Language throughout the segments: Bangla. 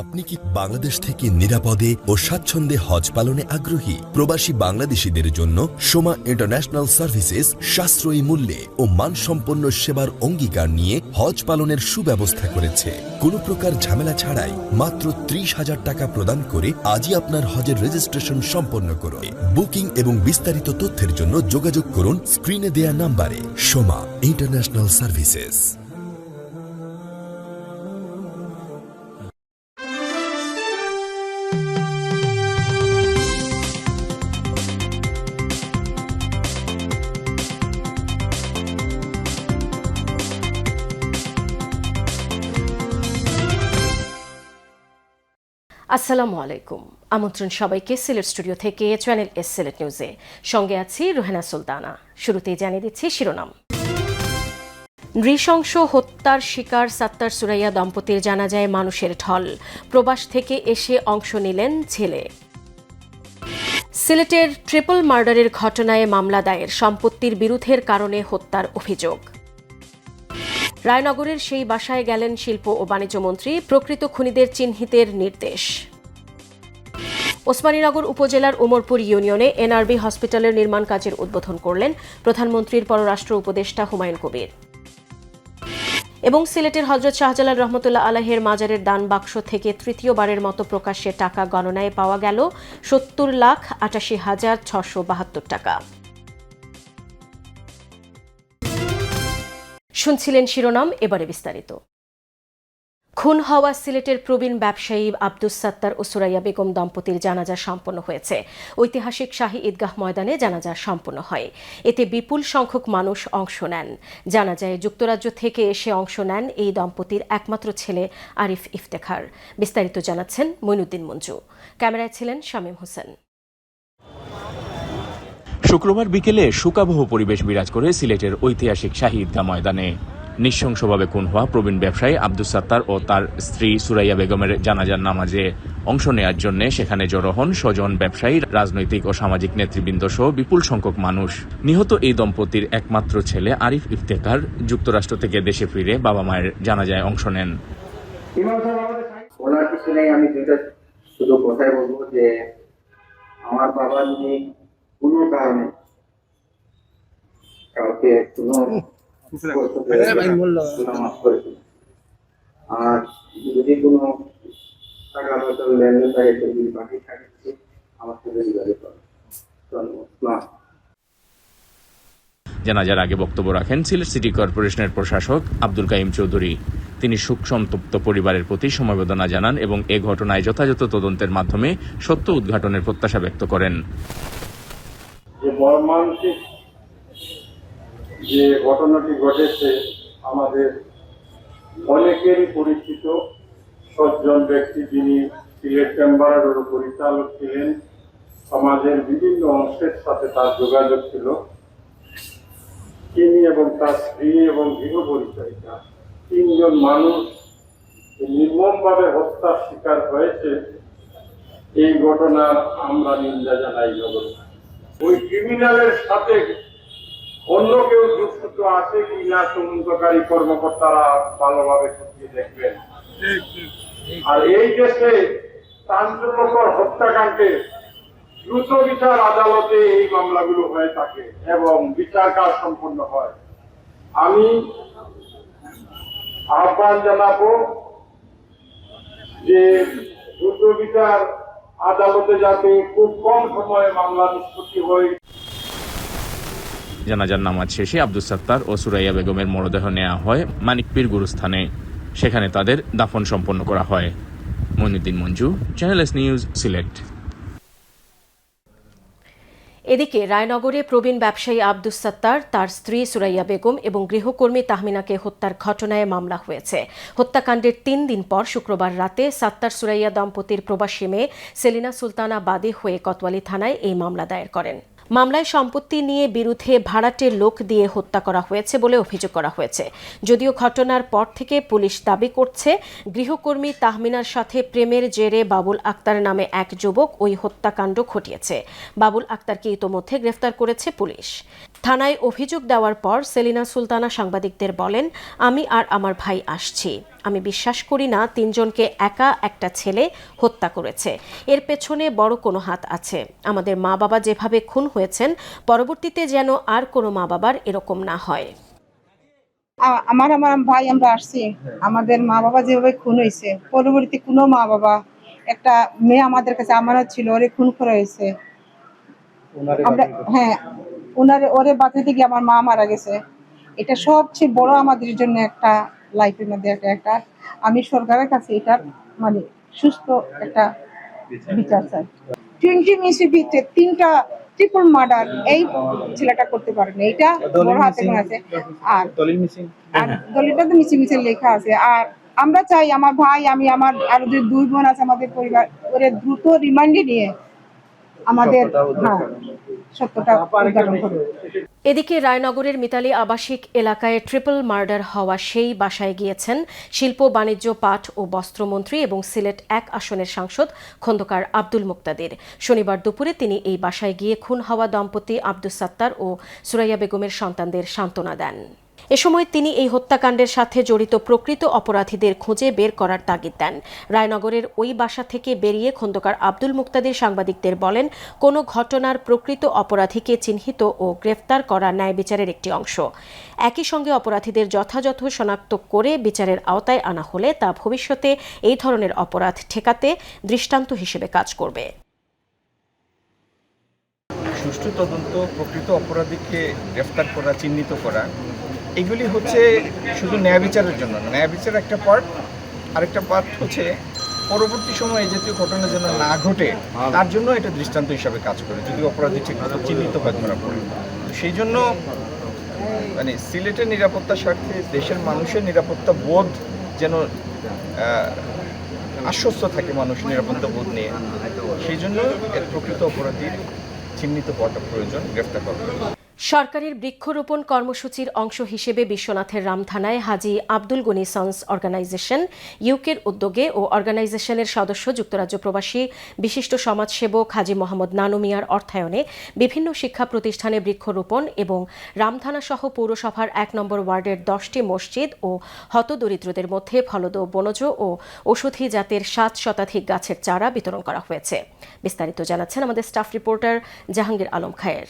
আপনি কি বাংলাদেশ থেকে নিরাপদে ও স্বাচ্ছন্দ্যে হজ পালনে আগ্রহী? প্রবাসী বাংলাদেশিদের জন্য সোমা ইন্টারন্যাশনাল সার্ভিসেস সাশ্রয়ী মূল্যে ও মানসম্পন্ন সেবার অঙ্গীকার নিয়ে হজ পালনের সুব্যবস্থা করেছে। কোনো প্রকার ঝামেলা ছাড়াই মাত্র 30,000 টাকা প্রদান করে আজই আপনার হজের রেজিস্ট্রেশন সম্পন্ন করুন। বুকিং এবং বিস্তারিত তথ্যের জন্য যোগাযোগ করুন স্ক্রিনে দেয়া নাম্বারে। Soma international services. আসসালামু আলাইকুম। আমন্ত্রণ সবাইকে সিলেট স্টুডিও থেকে চ্যানেল এস সিলেট নিউজে। সঙ্গে আছি রোহেনা সুলতানা। শুরুতেই জানিয়ে দিচ্ছি শিরোনাম। নৃশংস হত্যার শিকার সাত্তার সুরাইয়া দম্পতির জানাজায় মানুষের ঢল। প্রবাস থেকে এসে অংশ নিলেন ছেলে। সিলেটের ট্রিপল মার্ডারের ঘটনায় মামলা দায়ের, সম্পত্তির বিরোধের কারণে হত্যার অভিযোগ। রায়নগরের সেই বাসায় গেলেন শিল্প ও বাণিজ্য মন্ত্রী, প্রকৃত খুনিদের চিহ্নিতের নির্দেশ। ওসমানীনগর উপজেলার উমরপুর ইউনিয়নে এনআরবি হসপিটালের নির্মাণ কাজের উদ্বোধন করলেন প্রধানমন্ত্রীর পররাষ্ট্র উপদেষ্টা হুমায়ুন কবির। এবং সিলেটের হযরত শাহজালাল রহমতুল্লাহ আলাইহির মাজারের দান বাক্স থেকে তৃতীয়বারের মতো প্রকাশ্যে টাকা গণনায় পাওয়া গেল 70,88,672 টাকা। শুনছিলেন শিরোনাম, এবারে বিস্তারিত। খুন হওয়া সিলেটের প্রবীণ ব্যবসায়ী আব্দুস সাত্তার ও সুরাইয়া বেগম দম্পতির জানাজা সম্পন্ন হয়েছে। ঐতিহাসিক শাহী ঈদগাহ ময়দানে জানাজা সম্পন্ন হয়। এতে বিপুল সংখ্যক মানুষ অংশ নেন। জানাজায় যুক্তরাজ্য থেকে এসে অংশ নেন এই দম্পতির একমাত্র ছেলে আরিফ ইফতেখার। বিস্তারিত জানাচ্ছেন মইনুদ্দিন মঞ্জু। ক্যামেরায় ছিলেন শামীম হোসেন। শুক্রবার বিকেলে শোকাবহ পরিবেশ বিরাজ করে সিলেটের ঐতিহাসিক শাহী ঈদগাহ ময়দানে। নৃশংসভাবে খুন হওয়া প্রবীণ ব্যবসায়ী আব্দুস সাত্তার ও তার স্ত্রী সুরাইয়া বেগমের জানাজার নামাজে অংশ নেওয়ার জন্য সেখানে জড়ো হন স্বজন, ব্যবসায়ী, রাজনৈতিক ও সামাজিক নেতৃবৃন্দ সহ বিপুল সংখ্যক মানুষ। নিহত এই দম্পতির একমাত্র ছেলে আরিফ ইফতেখার যুক্তরাষ্ট্র থেকে দেশে ফিরে বাবা মায়ের জানাজায় অংশ নেন। ওনার পিছনে আমি শুধু কথাই বলবো যে আমার বাবা যদি কোনো কারণে কাউকে আর যদি কোনো টাকা পয়সা লেনদেন থাকে যদি বাকি থাকে আমার সাথে যোগাযোগ করে। জানাজার আগে বক্তব্য রাখেন সিলেট সিটি কর্পোরেশনের প্রশাসক আব্দুল কাইম চৌধুরী। তিনি শোক সন্তপ্ত পরিবারের প্রতি সমবেদনা জানান এবং এ ঘটনায় যথাযথ তদন্তের মাধ্যমে সত্য উদ্ঘাটনের প্রত্যাশা ব্যক্ত করেন। যে মর্মান্তিক যে ঘটনাটি ঘটেছে, আমাদের অনেকেরই পরিচিত সজ্জন ব্যক্তি, যিনি সিলেট চেম্বারের পরিচালক ছিলেন, সমাজের বিভিন্ন অংশের সাথে তার যোগাযোগ ছিল। তিনি এবং তার স্ত্রী এবং গৃহ পরিচারিকা 3 জন মানুষ নির্মমভাবে হত্যার শিকার হয়েছে। এই ঘটনা আমরা নিন্দা জানাই। ওই ক্রিমিনালের সাথে অন্য কেউ যুক্ত আছে কি না তদন্তকারী কর্মকর্তারা ভালোভাবে খতিয়ে দেখবেন। আর এই দেশে চাঞ্চল্যকর হত্যাকাণ্ডে দ্রুত বিচার আদালতে এই মামলাগুলো হয়ে থাকে এবং বিচার কাজ সম্পন্ন হয়। আমি আহ্বান জানাবো যে দ্রুত বিচার আদালতে যাতে খুব কম সময়ে মামলা নিষ্পত্তি হয়। জানাজার নামাজ শেষে আব্দুস সাত্তার ও সুরাইয়া বেগমের মরদেহ নেওয়া হয় মানিকপীর গুরুস্থানে। সেখানে তাদের দাফন সম্পন্ন করা হয়। Moinuddin Manju, channel S news, Sylhet. এদিকে রায়নগরে প্রবীণ ব্যবসায়ী আব্দুস সাত্তার, তার স্ত্রী সুরাইয়া বেগম এবং গৃহকর্মী তাহমিনাকে হত্যার ঘটনায় মামলা হয়েছে। হত্যাকাণ্ডের 3 দিন পর শুক্রবার রাতে সাত্তার সুরাইয়া দম্পতির প্রবাসী মেয়ে সেলিনা সুলতানা বাদী হয়ে কোতোয়ালি থানায় এই মামলা দায়ের করেন। মামলায় সম্পত্তি নিয়ে বিরুদ্ধে ভাড়াটে লোক দিয়ে হত্যা করা হয়েছে বলে অভিযোগ করা হয়েছে। যদিও ঘটনার পর থেকে পুলিশ দাবি করছে গৃহকর্মী তাহমিনার সাথে প্রেমের জেরে বাবুল আক্তার নামে এক যুবক ওই হত্যাকাণ্ড ঘটিয়েছে। বাবুল আক্তারকে ইতোমধ্যে গ্রেফতার করেছে পুলিশ। থানায় অভিযোগ দেওয়ার পর সেলিনা সুলতানা সাংবাদিকদের বলেন, আমি আর আমার ভাই আসছি। আমি বিশ্বাস করি না 3 জনকে একা একটা ছেলে হত্যা করেছে। এর পেছনে বড় কোনো হাত আছে। আমাদের মা বাবা যেভাবে খুন হয়েছেন, পরবর্তীতে যেন আর কোনো মা বাবার এরকম না হয়। আমার ভাই আমরা আসছি, আমাদের মা বাবা যেভাবে খুন হয়েছে, পরবর্তী কোনো মা বাবা, একটা মেয়ে আমাদের কাছে আমানত ছিল, ওরে খুন করা হয়েছে। হ্যাঁ, ওরে বাঁচাতে গিয়ে আমার মা মারা গেছে। এটা সবচেয়ে বড় আমাদের জন্য একটা লাইফের মধ্যে একটা আমি সরকারের কাছে এটা মানে সুস্থ একটা বিচার চাই। 20 মিনিটের ভিতরে 3টা ট্রিপল মার্ডার এই ছেলেটা করতে পারেনি, এটা বড় হাতে আছে। আর দলিলটা তো মিছে লেখা আছে। আর আমরা চাই আমার ভাই, আমি, আমার আরো যে 2 বোন আছে আমাদের পরিবার, ওরে দ্রুত রিমান্ডে নিয়ে আমাদের সত্যটা উদ্ঘাটন করবে। এদিকে রায়নগরের মিতালী আবাসিক এলাকায় ট্রিপল মার্ডার হওয়া সেই বাসায় গিয়েছেন শিল্প, বাণিজ্য, পাট ও বস্ত্রমন্ত্রী এবং সিলেট 1 আসনের সাংসদ খন্দকার আব্দুল মুক্তাদির। শনিবার দুপুরে তিনি এই বাসায় গিয়ে খুন হওয়া দম্পতি আব্দুস সাত্তার ও সুরাইয়া বেগমের সন্তানদের সান্ত্বনা দেন। এ সময় তিনি এই হত্যাকাণ্ডের সাথে জড়িত প্রকৃত অপরাধীদের খুঁজে বের করার তাগিদ দেন। রায়নগরের ওই বাসা থেকে বেরিয়ে খন্দকার আব্দুল মুক্তাদির সাংবাদিকদের বলেন, কোনো ঘটনার প্রকৃত অপরাধীকে চিহ্নিত ও গ্রেফতার করা ন্যায় বিচারের একটি অংশ। একই সঙ্গে অপরাধীদের যথাযথ শনাক্ত করে বিচারের আওতায় আনা হলে তা ভবিষ্যতে এই ধরনের অপরাধ ঠেকাতে দৃষ্টান্ত হিসেবে কাজ করবে। সুষ্ঠু তদন্ত, প্রকৃত অপরাধীকে গ্রেফতার করা, চিহ্নিত করা, এগুলি হচ্ছে শুধু ন্যায় বিচারের জন্য না। ন্যায় বিচার একটা পার্ট, আরেকটা পার্ট হচ্ছে পরবর্তী সময়ে এই জাতীয় ঘটনা যেন না ঘটে তার জন্য এটা দৃষ্টান্ত হিসাবে কাজ করে, যদি অপরাধী ঠিকমতো চিহ্নিত হয় ধরা পড়ে। সেই জন্য মানে সিলেটের নিরাপত্তার স্বার্থে দেশের মানুষের নিরাপত্তা বোধ যেন আশ্বস্ত থাকে, মানুষ নিরাপত্তা বোধ নিয়ে, সেই জন্য এর প্রকৃত অপরাধীর চিহ্নিত হওয়াটা প্রয়োজন, গ্রেফতার করা। সরকারের বৃক্ষরোপণ কর্মসূচির অংশ হিসেবে বিশ্বনাথের রামথানায় হাজী আব্দুল গনি সন্স অর্গানাইজেশন ইউকের উদ্যোগে ও অর্গানাইজেশনের সদস্য যুক্তরাজ্য প্রবাসী বিশিষ্ট সমাজসেবক হাজী মোহাম্মদ নানু মিয়ার অর্থায়নে বিভিন্ন শিক্ষা প্রতিষ্ঠানে বৃক্ষরোপণ এবং রামথানা সহ পৌরসভার 1 নম্বর ওয়ার্ডের 10টি মসজিদ ও হতদরিদ্রদের মধ্যে ফলদ, বনজ ও ঔষধি জাতের 7 শতাধিক গাছের চারা বিতরণ করা হয়েছে। বিস্তারিত জানাচ্ছেন আমাদের স্টাফ রিপোর্টার জাহাঙ্গীর আলম খায়ের।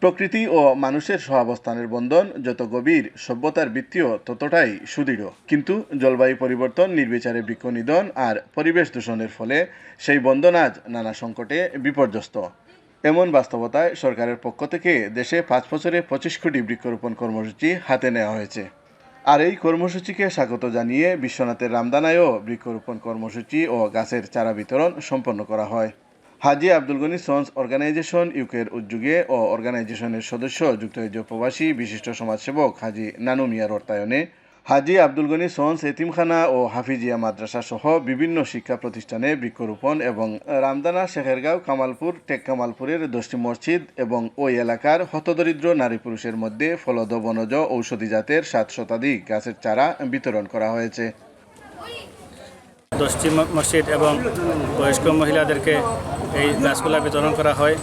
প্রকৃতি ও মানুষের সহাবস্থানের বন্ধন যত গভীর, সভ্যতার ভিত্তিও ততটাই সুদৃঢ়। কিন্তু জলবায়ু পরিবর্তন, নির্বিচারে বৃক্ষনিধন আর পরিবেশ দূষণের ফলে সেই বন্ধন আজ নানা সংকটে বিপর্যস্ত। এমন বাস্তবতায় সরকারের পক্ষ থেকে দেশে 5 বছরে 25 কোটি বৃক্ষরোপণ কর্মসূচি হাতে নেওয়া হয়েছে। আর এই কর্মসূচিকে স্বাগত জানিয়ে বিশ্বনাথের রামদানায়ও বৃক্ষরোপণ কর্মসূচি ও গাছের চারা বিতরণ সম্পন্ন করা হয়। হাজী আব্দুল গনি সন্স অর্গানাইজেশন ইউকের উদ্যোগে ও অর্গানাইজেশনের সদস্য যুক্তরাজ্য প্রবাসী বিশিষ্ট সমাজসেবক হাজী নানু মিয়ার অর্থায়নে হাজী আব্দুল গনি সন্স এতিমখানা ও হাফিজিয়া মাদ্রাসা সহ বিভিন্ন শিক্ষা প্রতিষ্ঠানে বৃক্ষরোপণ এবং রামদানা, শেখেরগাঁও, কামালপুর, টেক কামালপুরের 10টি মসজিদ এবং ওই এলাকার হতদরিদ্র নারী পুরুষের মধ্যে ফলদ, বনজ, ঔষধি জাতের 7 শতাধিক গাছের চারা বিতরণ করা হয়েছে। 10টি মসজিদ এবং বয়স্ক মহিলাদেরকে এই গাছগুলা বিতরণ করা হয়।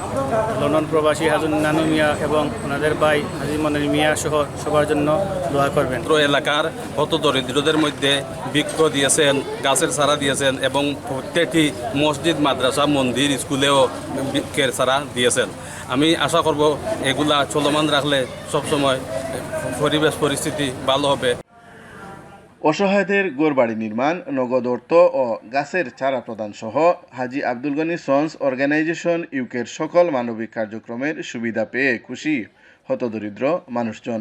লন্ডন প্রবাসী হাজী নানু মিয়া এবং ওনাদের ভাই হাজী মনির মিয়া সহ সবার জন্য দোয়া করবেন। এলাকার হতদরিদ্রদের মধ্যে বৃক্ষ দিয়েছেন, গাছের চারা দিয়েছেন এবং প্রত্যেকটি মসজিদ, মাদ্রাসা, মন্দির, স্কুলেও বৃক্ষের চারা দিয়েছেন। আমি আশা করব এগুলা চলমান রাখলে সবসময় পরিবেশ পরিস্থিতি ভালো হবে। অসহায়দের ঘরবাড়ি নির্মাণ, নগদ অর্থ ও গাছের চারা প্রদান সহ হাজী আব্দুল গনি সন্স অর্গানাইজেশন ইউকের সকল মানবিক কার্যক্রমের সুবিধা পেয়ে খুশি হতদরিদ্র মানুষজন।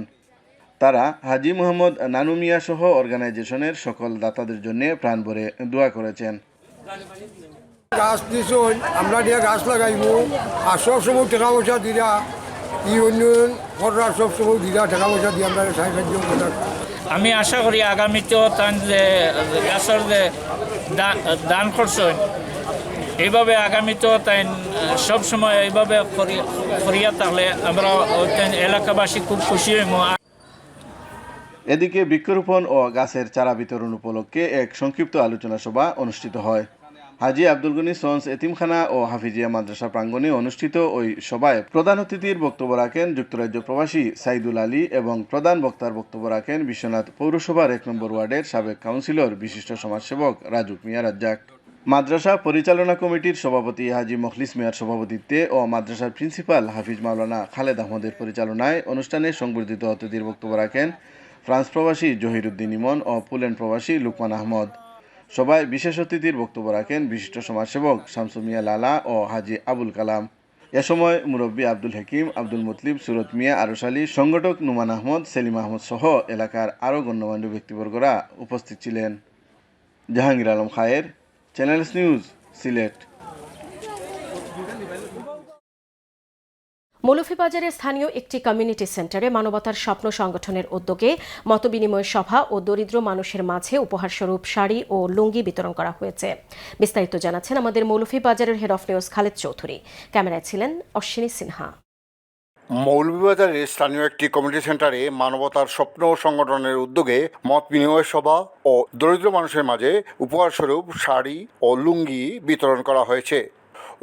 তারা হাজী মোহাম্মদ নানু মিয়া সহ অর্গানাইজেশনের সকল দাতাদের জন্য প্রাণ ভরে দোয়া করেছেন। গাছ দিছুন, আমরা দিয়ে গাছ লাগাইব আর সবসময় টাকা পয়সা দিরা, ইউনিয়ন করা সবসময় দিরা, টাকা পয়সা দিয়ে আমরা সাহায্য করা। আমি আশা করি আগামীতেও তান যে গাছের যে দান করছেন এইভাবে আগামীতেও তাই সবসময় এইভাবে করিয়া তাহলে আমরা এলাকাবাসী খুব খুশি হইব। এদিকে বৃক্ষরোপণ ও গাছের চারা বিতরণ উপলক্ষে এক সংক্ষিপ্ত আলোচনা সভা অনুষ্ঠিত হয়। হাজী আব্দুল গনি সন্স এতিমখানা ও হাফিজিয়া মাদ্রাসা প্রাঙ্গণে অনুষ্ঠিত ওই সভায় প্রধান অতিথির বক্তব্য রাখেন যুক্তরাজ্য প্রবাসী সাইদুল আলী এবং প্রধান বক্তার বক্তব্য রাখেন বিশ্বনাথ পৌরসভার 1 নম্বর ওয়ার্ডের সাবেক কাউন্সিলর বিশিষ্ট সমাজসেবক রাজুক মিয়া রাজ্জাক। মাদ্রাসা পরিচালনা কমিটির সভাপতি হাজী মখলিস মিয়ার সভাপতিত্বে ও মাদ্রাসার প্রিন্সিপাল হাফিজ মাওলানা খালেদ আহমদের পরিচালনায় অনুষ্ঠানে সংবর্ধিত অতিথির বক্তব্য রাখেন ফ্রান্স প্রবাসী জহিরুদ্দিন ইমন ও পুল্যান্ড প্রবাসী লুকমান আহমদ। সভায় বিশেষ অতিথির বক্তব্য রাখেন বিশিষ্ট সমাজসেবক শামসু মিয়া লালা ও হাজী আবুল কালাম। এ সময় মুরব্বী আব্দুল হাকিম, আব্দুল মুতলিব, সুরত মিয়া, আরশ আলী, সংগঠক নুমান আহমদ, সেলিম আহমদ সহ এলাকার আরও গণ্যমান্য ব্যক্তিবর্গরা উপস্থিত ছিলেন। জাহাঙ্গীর আলম খায়ের, চ্যানেলস নিউজ, সিলেট। মৌলভীবাজারের স্থানীয় একটি কমিউনিটি সেন্টারে মানবতার স্বপ্ন সংগঠনের উদ্যোগে মতবিনিময় সভা ও দরিদ্র মানুষের মাঝে উপহারস্বরূপ শাড়ি ও লুঙ্গি বিতরণ করা হয়েছে। বিস্তারিত জানাচ্ছেন আমাদের মৌলভীবাজারের head of news Khaled Chowdhury. ক্যামেরায় ছিলেন অশ্বিনী সিনহা। মৌলভীবাজারের স্থানীয় একটি কমিউনিটি সেন্টারে মানবতার স্বপ্ন সংগঠনের উদ্যোগে মত বিনিময় সভা ও দরিদ্র মানুষের মাঝে উপহারস্বরূপ শাড়ি ও লুঙ্গি বিতরণ করা হয়েছে।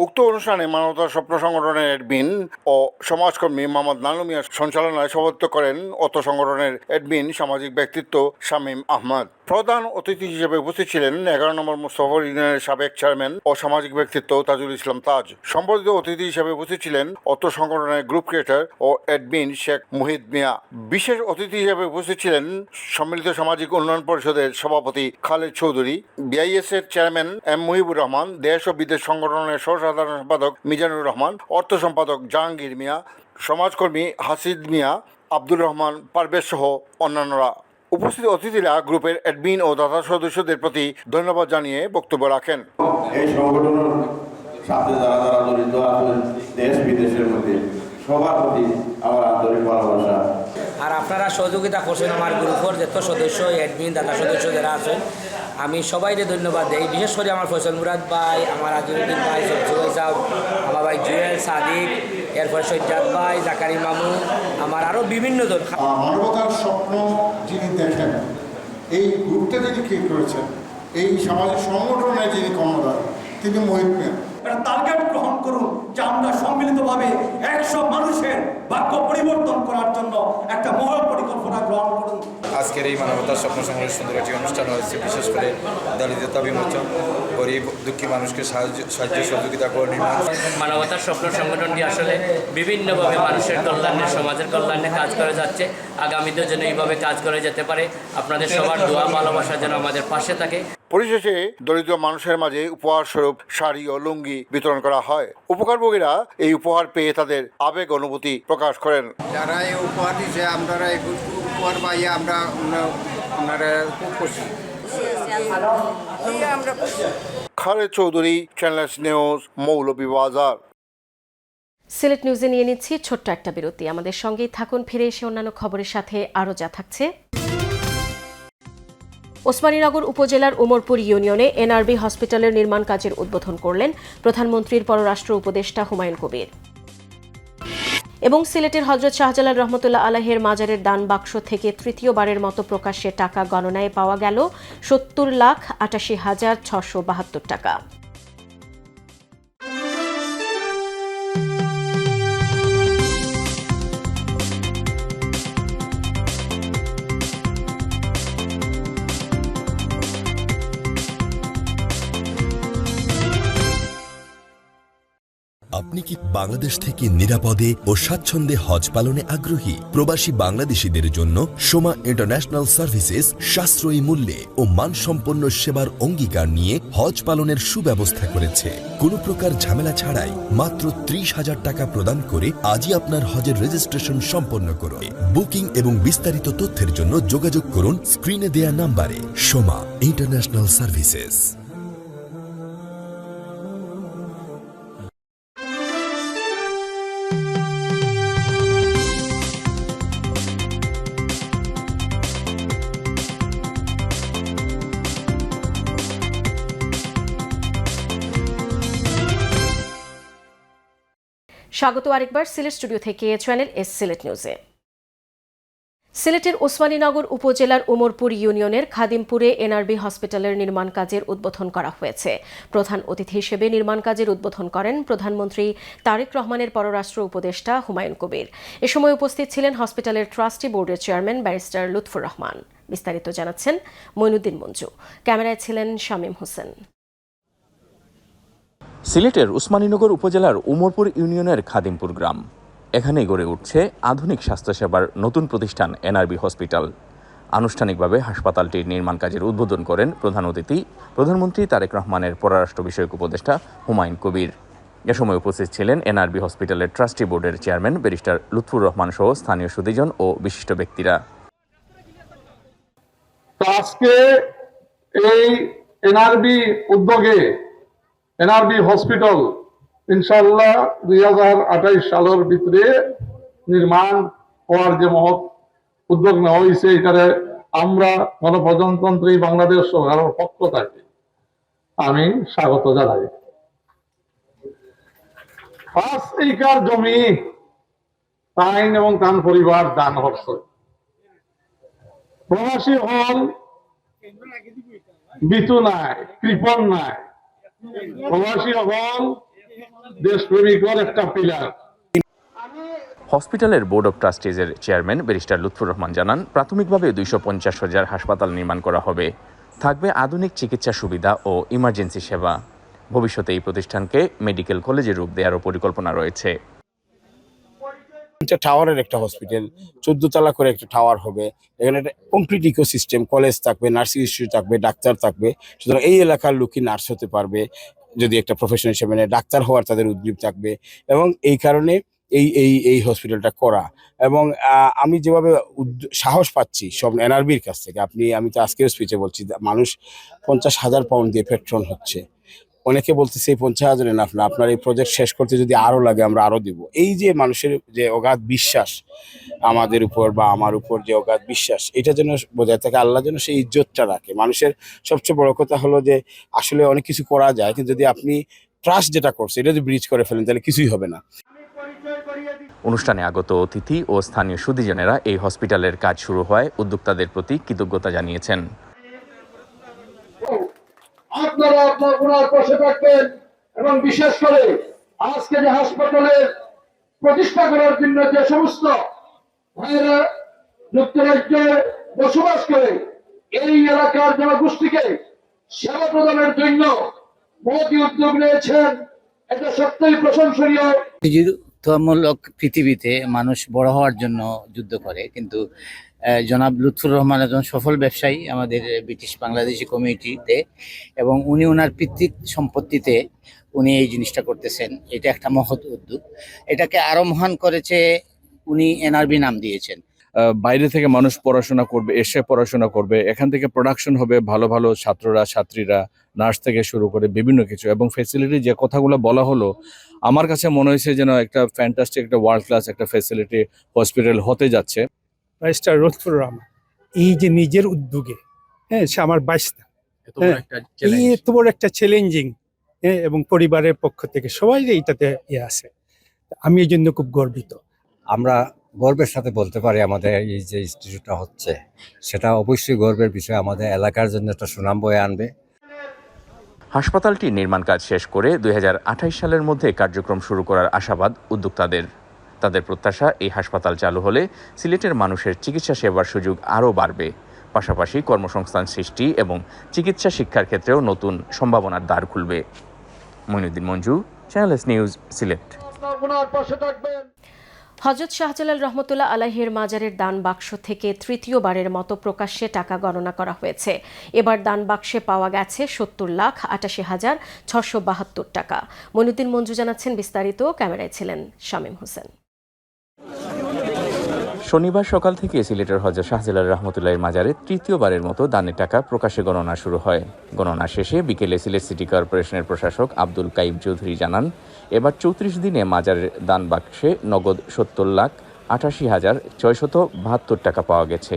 উক্ত অনুষ্ঠানে মানবতার স্বপ্ন সংগঠনের অ্যাডমিন ও সমাজকর্মী মোহাম্মদ নানু মিয়া সঞ্চালনায় সভাপতিত্ব করেন অত সংগঠনের অ্যাডমিন সামাজিক ব্যক্তিত্ব শামীম আহমদ। প্রধান অতিথি হিসেবে উপস্থিত ছিলেন 11 নম্বর মুস্তাফর ইউনিয়নের সাবেক চেয়ারম্যান ও সামাজিক ব্যক্তিত্ব তাজুল ইসলাম তাজ। সম্বর্ধিত অতিথি হিসেবে উপস্থিত ছিলেন অত সংগঠনের গ্রুপ ক্রিয়েটর ও অ্যাডমিন শেখ মুহিদ মিয়া। বিশেষ অতিথি হিসেবে উপস্থিত ছিলেন সম্মিলিত সামাজিক উন্নয়ন পরিষদের সভাপতি খালেদ চৌধুরী, বিআইএস এর চেয়ারম্যান এম মুহিবুর রহমান, দেশ ও বিদেশ সংগঠনের সাধারণ সম্পাদক মিজানুর রহমান, অর্থ সম্পাদক জাহাঙ্গীর মিয়া, সমাজকর্মী হাসিদ মিয়া, আব্দুর রহমান পারভেজ সহ অন্যান্যরা। উপস্থিত অতিথিরা গ্রুপের অ্যাডমিন ও দাতা সদস্যদের প্রতি ধন্যবাদ জানিয়ে বক্তব্য রাখেন। এই সংগঠনের সাথে যারা যারা জড়িত আছেন দেশ বিদেশের মধ্যে সবার প্রতি আমার আন্তরিক ভালোবাসা। আর আপনারা সহযোগিতা করছেন আমার গ্রুপের যত সদস্য, অ্যাডমিন, দাতা সদস্য যারা আছেন, আমি সবাইকে ধন্যবাদ দিই। বিশেষ করে আমার ফয়সাল মুরাদ ভাই, আমার আজিউদ্দিন ভাই, সবজুল সাহেব, আমার ভাই জুয়েল সাদিক, এরপর সজ্জাদ ভাই, জাকারি মামু, আমার আরও বিভিন্ন দল। মানবতার স্বপ্ন যিনি দেখেন, এই গ্রুপটা যিনি ক্রিয়েট করেছেন, এই সামাজিক সংগঠনের যিনি কর্ণধার, তিনি মহিত মিয়া। একটা টার্গেট গ্রহণ করুন যে আমরা সম্মিলিতভাবে 100 মানুষের ভাগ্য পরিবর্তন করার জন্য একটা মহৎ পরিকল্পনা গ্রহণ করুন। আজকের এই মানবতার স্বপ্ন সংগ্রহের সুন্দর একটি অনুষ্ঠান হয়েছে। বিশেষ করে দরিদ্রতা বিমোচন, গরিব দুঃখী মানুষকে সাহায্য সহযোগিতা করে নির্মাণ। মানবতার স্বপ্ন সংগঠনটি আসলে বিভিন্নভাবে মানুষের কল্যাণে, সমাজের কল্যাণে কাজ করে যাচ্ছে। আগামীতেও যেন এইভাবে কাজ করে যেতে পারে। আপনাদের সবার দোয়া ভালোবাসা যেন আমাদের পাশে থাকে। পরিশেষে দরিদ্র মানুষের মাঝে উপহার স্বরূপ শাড়ি ও লুঙ্গি বিতরণ করা হয়। উপকারভোগীরা এই উপহার পেয়ে তাদের আবেগ অনুভূতি প্রকাশ করেন। যারা এই উপহার দিচ্ছে, আমরা এই উপহার পাইয়ে আমরা খুব খুশি। Khaled Chowdhury, channel S news, Moulvibazar. সিলেট নিউজে নিয়ে নিচ্ছি ছোট্ট একটা বিরতি। আমাদের সঙ্গেই থাকুন। ফিরে এসে অন্যান্য খবরের সাথে আরও যা থাকছে। ওসমানীনগর উপজেলার উমরপুর ইউনিয়নে এনআরবি হসপিটালের নির্মাণ কাজের উদ্বোধন করলেন প্রধানমন্ত্রীর পররাষ্ট্র উপদেষ্টা হুমায়ুন কবির। এবং সিলেটের হযরত শাহজালাল রহমতুল্লাহ আলাইহির মাজারের দান বাক্স থেকে তৃতীয়বারের মতো প্রকাশ্যে টাকা গণনায় পাওয়া গেল 70,88,672 টাকা। আপনি কি বাংলাদেশ থেকে নিরাপদে ও স্বাচ্ছন্দ্যে হজ পালনে আগ্রহী? প্রবাসী বাংলাদেশীদের জন্য সোমা ইন্টারন্যাশনাল সার্ভিসেস সাশ্রয়ী মূল্যে ও মানসম্পন্ন সেবার অঙ্গীকার নিয়ে হজ পালনের সুব্যবস্থা করেছে। কোনো প্রকার ঝামেলা ছাড়াই মাত্র 30,000 টাকা প্রদান করে আজই আপনার হজের রেজিস্ট্রেশন সম্পন্ন করুন। বুকিং এবং বিস্তারিত তথ্যের জন্য যোগাযোগ করুন স্ক্রিনে দেয়া নাম্বারে। Soma international services. স্বাগত আরেকবার সিলেট স্টুডিও থেকে চ্যানেল এস সিলেট নিউজে। সিলেটের ওসমানীনগর উপজেলার উমরপুর ইউনিয়নের খাদিমপুরে এনআরবি হসপিটালের নির্মাণ কাজের উদ্বোধন করা হয়েছে। প্রধান অতিথি হিসেবে নির্মাণ কাজের উদ্বোধন করেন প্রধানমন্ত্রী তারেক রহমানের পররাষ্ট্র উপদেষ্টা হুমায়ুন কবির। এ সময় উপস্থিত ছিলেন হসপিটালের ট্রাস্টি বোর্ডের চেয়ারম্যান ব্যারিস্টার লুৎফুর রহমান। বিস্তারিত জানাচ্ছেন মইনুদ্দিন মঞ্জু। ক্যামেরায় ছিলেন শামীম হোসেন। সিলেটের উসমানীনগর উপজেলার উমরপুর ইউনিয়নের খাদিমপুর গ্রাম, এখানেই গড়ে উঠছে আধুনিক স্বাস্থ্যসেবার নতুন প্রতিষ্ঠান এনআরবি হসপিটাল। আনুষ্ঠানিকভাবে হাসপাতালটির নির্মাণ কাজের উদ্বোধন করেন প্রধান অতিথি প্রধানমন্ত্রী তারেক রহমানের পররাষ্ট্র বিষয়ক উপদেষ্টা হুমায়ুন কবির। এ সময় উপস্থিত ছিলেন এনআরবি হসপিটালের ট্রাস্টি বোর্ডের চেয়ারম্যান ব্যারিস্টার লুৎফুর রহমান সহ স্থানীয় সুধীজন ও বিশিষ্ট ব্যক্তিরা। আজকে এই এনআরবি উদ্যোগে এনআরবি হসপিটাল ইনশাআল্লাহ 2028 সালের ভিতরে নির্মাণ হওয়ার যে মহৎ উদ্যোগ নেওয়া হয়েছে, এটারে আমরা গণপ্রজাতন্ত্রী বাংলাদেশ সরকারের পক্ষ থেকে আমি স্বাগত জানাই। 5 একর জমি তাইন এবং তান পরিবার দান করছে। প্রবাসী হল বিতু নাই, কৃপণ নাই, প্রবাসী হল দেশপ্রেমিকর একটা পিলার। হসপিটালের বোর্ড অব ট্রাস্টিজের চেয়ারম্যান ব্যারিস্টার লুৎফুর রহমান জানান, প্রাথমিকভাবে 250 শয্যার হাসপাতাল নির্মাণ করা হবে। থাকবে আধুনিক চিকিৎসা সুবিধা ও ইমার্জেন্সি সেবা। ভবিষ্যতে এই প্রতিষ্ঠানকে মেডিকেল কলেজের রূপ দেওয়ারও পরিকল্পনা রয়েছে। টাওয়ারের একটা হসপিটাল, 14 তলা করে একটা টাওয়ার হবে। এখানে একটা কমপ্লিট ইকোসিস্টেম, কলেজ থাকবে, নার্সিং ইনস্টিটিউট থাকবে, ডাক্তার থাকবে। সুতরাং এই এলাকার লোকই নার্স হতে পারবে যদি একটা প্রফেশন হিসেবে নেয়, ডাক্তার হওয়ার তাদের উদ্যোগ থাকবে। এবং এই কারণে এই হসপিটালটা করা। এবং আমি যেভাবে সাহস পাচ্ছি সব এনআরবির কাছ থেকে, আমি তো আজকেও স্পিচে বলছি, মানুষ 50,000 পাউন্ড দিয়ে পেট্রোল হচ্ছে। অনেকে বলতেছে এই 50,000 এনাফ না, আপনার এই প্রজেক্ট শেষ করতে যদি আরো লাগে আমরা আরো দিব। এই যে মানুষের যে অগাধ বিশ্বাস আমাদের উপর বা আমার উপর, যে অগাধ বিশ্বাস, এটা যেন বোঝায় থাকে, আল্লাহ যেন সেই ইজ্জতটা রাখে। মানুষের সবচেয়ে বড় কথা হলো যে আসলে অনেক কিছু করা যায়, কিন্তু যদি আপনি ট্রাস্ট যেটা করছে এটা যদি ব্রিজ করে ফেলেন তাহলে কিছুই হবে না। অনুষ্ঠানে আগত অতিথি ও স্থানীয় সুধীজনেরা এই হসপিটালের কাজ শুরু হওয়ায় উদ্যোক্তাদের প্রতি কৃতজ্ঞতা জানিয়েছেন। আপনারা আপনার ওনার পাশে থাকবেন এবং বিশেষ করে আজকে যে হাসপাতালের প্রতিষ্ঠা করার জন্য যে সমস্ত ভাইয়েরা যুক্তরাজ্যে বসবাস করে এই এলাকার জনগোষ্ঠীকে সেবা প্রদানের জন্য মহৎ উদ্যোগ নিয়েছেন, এটা সত্যই প্রশংসনীয়। মূলক পৃথিবীতে মানুষ বড় হওয়ার জন্য যুদ্ধ করে, কিন্তু জনাব লুৎফুর রহমান একজন সফল ব্যবসায়ী আমাদের ব্রিটিশ বাংলাদেশি কমিউনিটিতে, এবং উনি ওনার পিতৃ সম্পত্তিতে উনি এই জিনিসটা করতেছেন। এটা একটা মহৎ উদ্যোগ। এটাকে আরো মহান করেছে উনি এনআরবি নাম দিয়েছেন। বাইরে থেকে মানুষ পড়াশোনা করবে, এসে পড়াশোনা করবে, এখান থেকে প্রোডাকশন হবে, ভালো ভালো ছাত্রীরা, নার্স থেকে শুরু করে বিভিন্ন কিছু। এবং ফ্যাসিলিটি যে কথাগুলো বলা হলো, আমার কাছে মনে হয়েছে যেন একটা ফ্যান্টাস্টিক, একটা ওয়ার্ল্ড ক্লাস একটা ফ্যাসিলিটি হসপিটাল হতে যাচ্ছে। ব্যারিস্টার লুৎফুর রহমান এই যে নিজের উদ্যোগে, সে আমার বাইশটা, এই এত বড় একটা চ্যালেঞ্জিং, এবং পরিবারের পক্ষ থেকে সবাই এইটাতে আছে। আমি এই জন্য খুব গর্বিত। আমরা গর্বের সাথে বলতে পারি আমাদের এই যে ইনস্টিটিউটটা হচ্ছে, সেটা অবশ্যই গর্বের বিষয়, আমাদের এলাকার জন্য একটা সুনাম বয়ে আনবে। হাসপাতালটির নির্মাণ কাজ শেষ করে 2028 সালের মধ্যে কার্যক্রম শুরু করার আশাবাদ উদ্যোক্তাদের। তাদের প্রত্যাশা, এই হাসপাতাল চালু হলে সিলেটের মানুষের চিকিৎসা সেবার সুযোগ আরও বাড়বে, পাশাপাশি কর্মসংস্থান সৃষ্টি এবং চিকিৎসা শিক্ষার ক্ষেত্রেও নতুন সম্ভাবনার দ্বার খুলবে। Moinuddin Manju, channel S news, Sylhet. Hazrat Shahjalal রহমতুল্লাহ আলাইহির মাজারের দান বাক্স থেকে তৃতীয়বারের মতো প্রকাশ্যে টাকা গণনা করা হয়েছে। এবার দান বাক্সে পাওয়া গেছে 70,88,672 টাকা। মইনুদ্দিন মঞ্জু জানাচ্ছেন বিস্তারিত। ক্যামেরায় ছিলেন শামীম হোসেন। শনিবার সকাল থেকে সিলেটের হযরত শাহজালাল রহমতুল্লাহর মাজারে তৃতীয়বারের মতো দানের টাকা প্রকাশ্যে গণনা শুরু হয়। গণনা শেষে বিকেলে সিলেট সিটি কর্পোরেশনের প্রশাসক আব্দুল কাইম চৌধুরী জানান, এবার 34 দিনে মাজারের দান বাক্সে নগদ 70,88,672 টাকা পাওয়া গেছে।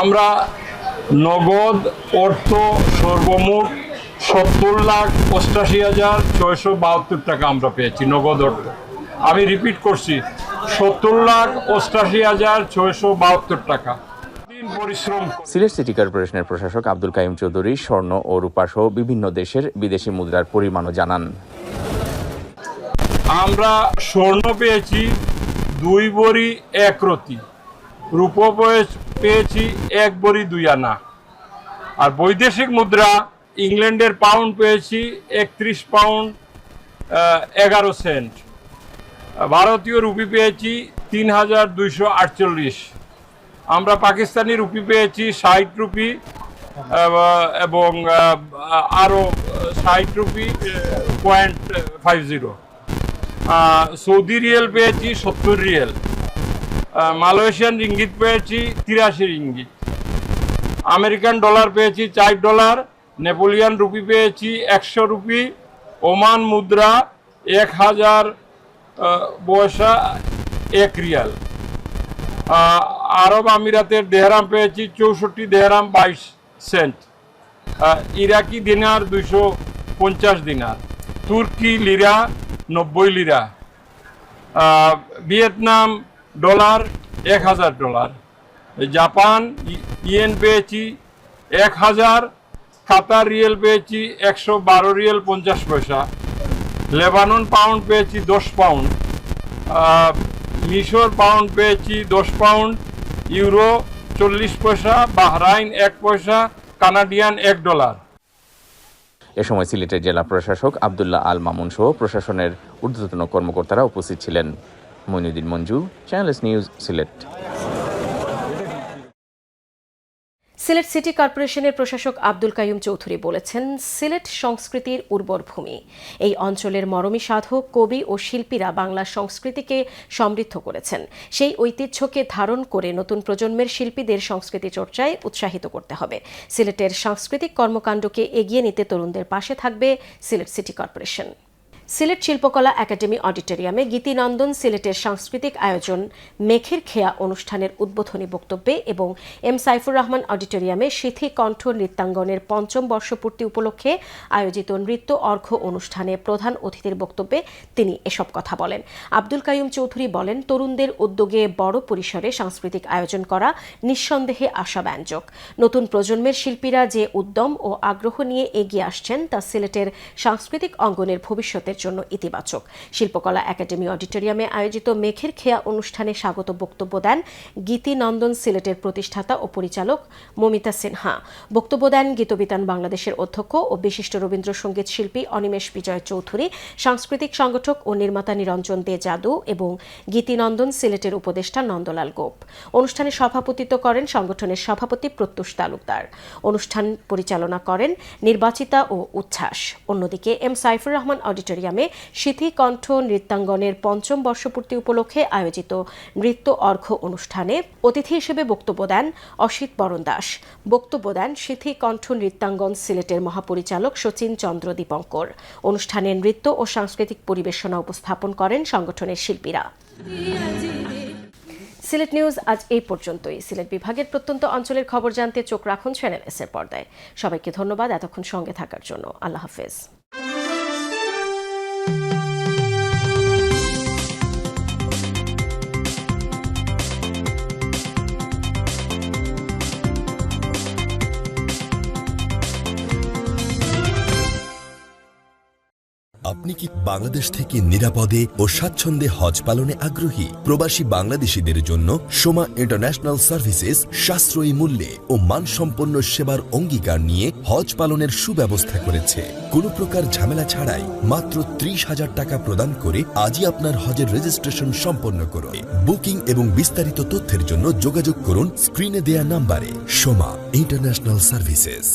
আমরা নগদ অর্থ সর্বমোট 70,88,672 টাকা আমরা পেয়েছি নগদ অর্থ। আমি রিপিট করছি, 70,88,672 টাকা। পরিশ্রম। সিলেট সিটি কর্পোরেশনের প্রশাসক আব্দুল কাইম চৌধুরী স্বর্ণ ও রূপা সহ বিভিন্ন দেশের বিদেশি মুদ্রার পরিমাণও জানান। আমরা স্বর্ণ পেয়েছি 2 ভরি 1 রতি, রূপো পেয়েছি 1 ভরি 2 আনা, আর বৈদেশিক মুদ্রা ইংল্যান্ডের পাউন্ড পেয়েছি 31 পাউন্ড 11 সেন্ট, ভারতীয় রুপি পেয়েছি 3,248, আমরা পাকিস্তানি রুপি পেয়েছি 60 রুপি এবং আরও 60 রুপি .50, সৌদি রিয়েল পেয়েছি 70 রিয়েল, মালয়েশিয়ান রিঙ্গিত পেয়েছি 83 রিঙ্গিত, আমেরিকান ডলার পেয়েছি 4 ডলার, নেপোলিয়ান রুপি পেয়েছি 100 রুপি, ওমান মুদ্রা 1000 পয়সা 1 রিয়াল, আরব আমিরাতের দেহরাম পেয়েছি 64 দেহরাম 22 সেন্ট, ইরাকি দিনার 250 দিনার, তুর্কি lira 90 lira, Vietnam dollar 1000 dollar, Japan yen পেয়েছি 1000, কাতার রিয়েল পেয়েছি 112 রিয়েল 50 পয়সা, লেবানন পাউন্ড পেয়েছি 10 পাউন্ড, মিশর পাউন্ড পেয়েছি 10 পাউন্ড, ইউরো 40 পয়সা, বাহরাইন 1 পয়সা, কানাডিয়ান 1 ডলার। এ সময় সিলেটের জেলা প্রশাসক আব্দুল্লাহ আল মামুন সহ প্রশাসনের ঊর্ধ্বতন কর্মকর্তারা উপস্থিত ছিলেন। Moinuddin Manju, channel S news, Sylhet. Sylhet city কর্পোরেশনের প্রশাসক আব্দুল কাইয়ুম চৌধুরী বলেছেন, সিলেট সংস্কৃতির উর্বর ভূমি। এই অঞ্চলের মরমী সাধক, কবি ও শিল্পীরা বাংলা সংস্কৃতিকে সমৃদ্ধ করেছেন। সেই ঐতিহ্যকে ধারণ করে নতুন প্রজন্মের শিল্পীদের সংস্কৃতি চর্চায় উৎসাহিত করতে হবে। সিলেটের সাংস্কৃতিক কর্মকাণ্ডকে এগিয়ে নিতে তরুণদের পাশে থাকবে সিলেট সিটি কর্পোরেশন। সিলেট শিল্পকলা একাডেমি অডিটোরিয়ামে গীতিনন্দন সিলেটের সাংস্কৃতিক আয়োজন মেঘের খেয়া অনুষ্ঠানের উদ্বোধনী বক্তব্যে এবং এম সাইফুর রহমান অডিটোরিয়ামে সিথি কণ্ঠ নৃত্যাঙ্গনের ৫ম বর্ষপূর্তি উপলক্ষে আয়োজিত নৃত্য অর্ঘ্য অনুষ্ঠানে প্রধান অতিথির বক্তব্যে তিনি এসব কথা বলেন। আব্দুল কাইয়ুম চৌধুরী বলেন, তরুণদের উদ্যোগে বড় পরিসরে সাংস্কৃতিক আয়োজন করা নিঃসন্দেহে আশাব্যঞ্জক। নতুন প্রজন্মের শিল্পীরা যে উদ্যম ও আগ্রহ নিয়ে এগিয়ে আসছেন তা সিলেটের সাংস্কৃতিক অঙ্গনের ভবিষ্যতের জন্য ইতিবাচক। শিল্পকলা একাডেমি অডিটোরিয়ামে আয়োজিত মেঘের খেয়া অনুষ্ঠানে স্বাগত বক্তব্য দেন গীতিনন্দন সিলেটের প্রতিষ্ঠাতা ও পরিচালক মমিতা সিনহা। বক্তব্য দেন গীতবিতান বাংলাদেশের অধ্যক্ষ ও বিশিষ্ট রবীন্দ্রসঙ্গীত শিল্পী অনিমেষ বিজয় চৌধুরী, সাংস্কৃতিক সংগঠক ও নির্মাতা নিরঞ্জন দে জাদু এবং গীতিনন্দন সিলেটের উপদেষ্টা নন্দলাল গোপ। অনুষ্ঠানে সভাপতিত্ব করেন সংগঠনের সভাপতি প্রত্যুষ তালুকদার। অনুষ্ঠান পরিচালনা করেন নির্বাচিতা ও উচ্ছ্বাস। অন্যদিকে এম সাইফুর রহমান অডিটোরিয়ামে সিথি কণ্ঠ নৃত্যাঙ্গনের ৫ম বর্ষপূর্তি উপলক্ষে আয়োজিত নৃত্য অর্ঘ্য অনুষ্ঠানে অতিথি হিসেবে বক্তব্য দেন অসিত বরণ দাস। বক্তব্য দেন সিথি কণ্ঠ নৃত্যাঙ্গন সিলেটের মহাপরিচালক শচীন চন্দ্র দীপঙ্কর। অনুষ্ঠানে নৃত্য ও সাংস্কৃতিক পরিবেশনা উপস্থাপন করেন সংগঠনের শিল্পীরা। সিলেট নিউজ আজ এই পর্যন্তই। সিলেট বিভাগের প্রত্যন্ত অঞ্চলের খবর জানতে চোখ রাখুন চ্যানেল এস এর পর্দায়। সবাইকে ধন্যবাদ এতক্ষণ সঙ্গে থাকার জন্য। আল্লাহ হাফেজ। আপনি কি বাংলাদেশ থেকে নিরাপদে ও স্বাচ্ছন্দ্যে হজ পালনে আগ্রহী? প্রবাসী বাংলাদেশীদের জন্য সোমা ইন্টারন্যাশনাল সার্ভিসেস সাশ্রয়ী মূল্যে ও মানসম্পন্ন সেবার অঙ্গীকার নিয়ে হজ পালনের সুব্যবস্থা করেছে। কোনো প্রকার ঝামেলা ছাড়াই মাত্র 30,000 টাকা প্রদান করে আজই আপনার হজের রেজিস্ট্রেশন সম্পন্ন করুন। বুকিং এবং বিস্তারিত তথ্যের জন্য যোগাযোগ করুন স্ক্রিনে দেয়া নাম্বারে। Soma international services.